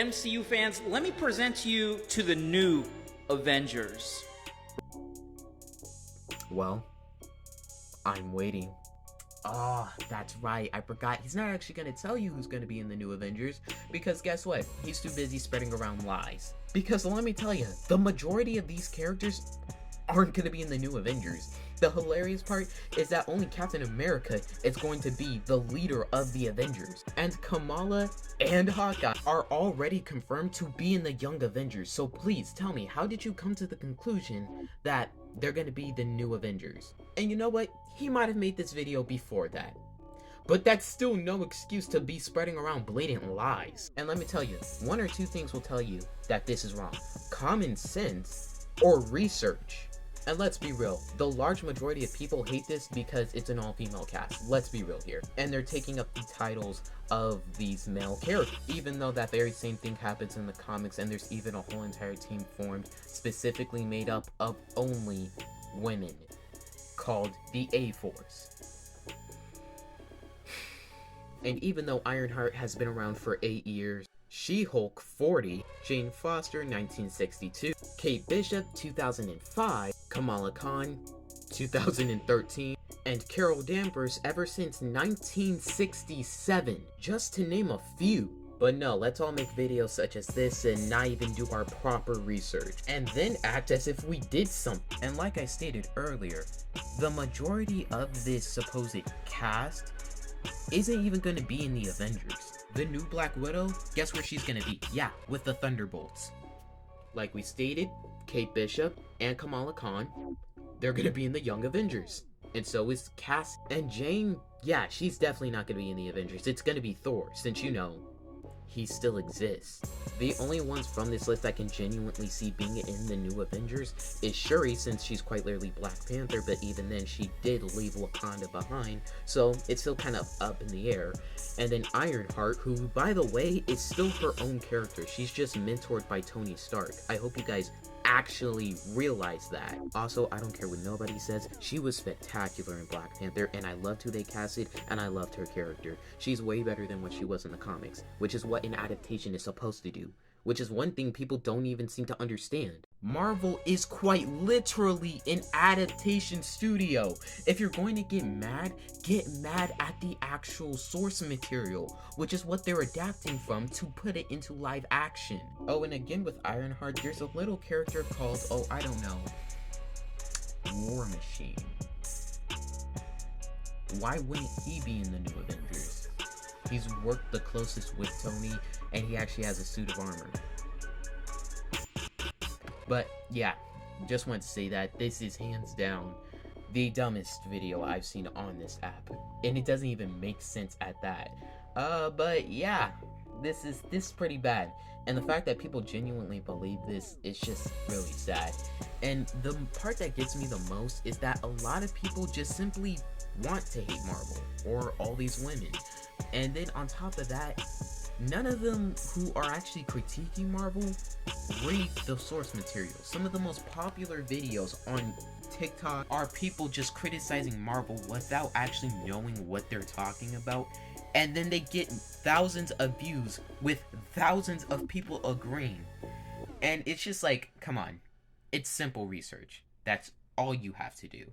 MCU fans, let me present you to the new Avengers. Well, I'm waiting. Oh, that's right. I forgot. He's not actually going to tell you who's going to be in the new Avengers, because guess what? He's too busy spreading around lies. Because let me tell you, the majority of these characters aren't going to be in the new Avengers. The hilarious part is that only Captain America is going to be the leader of the Avengers. And Kamala and Hawkeye are already confirmed to be in the Young Avengers. So please tell me, how did you come to the conclusion that they're going to be the new Avengers? And you know what? He might have made this video before that. But that's still no excuse to be spreading around blatant lies. And let me tell you, one or two things will tell you that this is wrong. Common sense or research. And let's be real, the large majority of people hate this because it's an all-female cast. Let's be real here. And they're taking up the titles of these male characters, even though that very same thing happens in the comics, and there's even a whole entire team formed specifically made up of only women, called the A-Force. And even though Ironheart has been around for 8 years, She-Hulk 40, Jane Foster 1962, Kate Bishop 2005, Kamala Khan 2013, and Carol Danvers ever since 1967, just to name a few. But no, let's all make videos such as this and not even do our proper research, and then act as if we did something. And like I stated earlier, the majority of this supposed cast isn't even going to be in the Avengers. The new Black Widow, guess where she's going to be? Yeah, with the Thunderbolts. Like we stated, Kate Bishop and Kamala Khan, they're going to be in the Young Avengers. And so is Cass. And Jane, yeah, she's definitely not going to be in the Avengers. It's going to be Thor, since you know, he still exists. The only ones from this list I can genuinely see being in the new Avengers is Shuri, since she's quite literally Black Panther, but even then she did leave Wakanda behind, so it's still kind of up in the air. And then Ironheart, who, by the way, is still her own character. She's just mentored by Tony Stark. I hope you guys actually realize that. Also, I don't care what nobody says, she was spectacular in Black Panther, and I loved who they casted, and I loved her character. She's way better than what she was in the comics, which is what an adaptation is supposed to do, which is one thing people don't even seem to understand. Marvel is quite literally an adaptation studio. If you're going to get mad at the actual source material, which is what they're adapting from to put it into live action. Oh, and again with Ironheart, there's a little character called, oh, I don't know, War Machine. Why wouldn't he be in the new Avengers? He's worked the closest with Tony, and he actually has a suit of armor. But yeah, just want to say that this is hands down the dumbest video I've seen on this app, and it doesn't even make sense at that. But yeah, this is pretty bad, and the fact that people genuinely believe this is just really sad. And the part that gets me the most is that a lot of people just simply want to hate Marvel or all these women, and then on top of that, none of them who are actually critiquing Marvel read the source material. Some of the most popular videos on TikTok are people just criticizing Marvel without actually knowing what they're talking about, and then they get thousands of views with thousands of people agreeing. And it's just like, come on, it's simple research. That's all you have to do.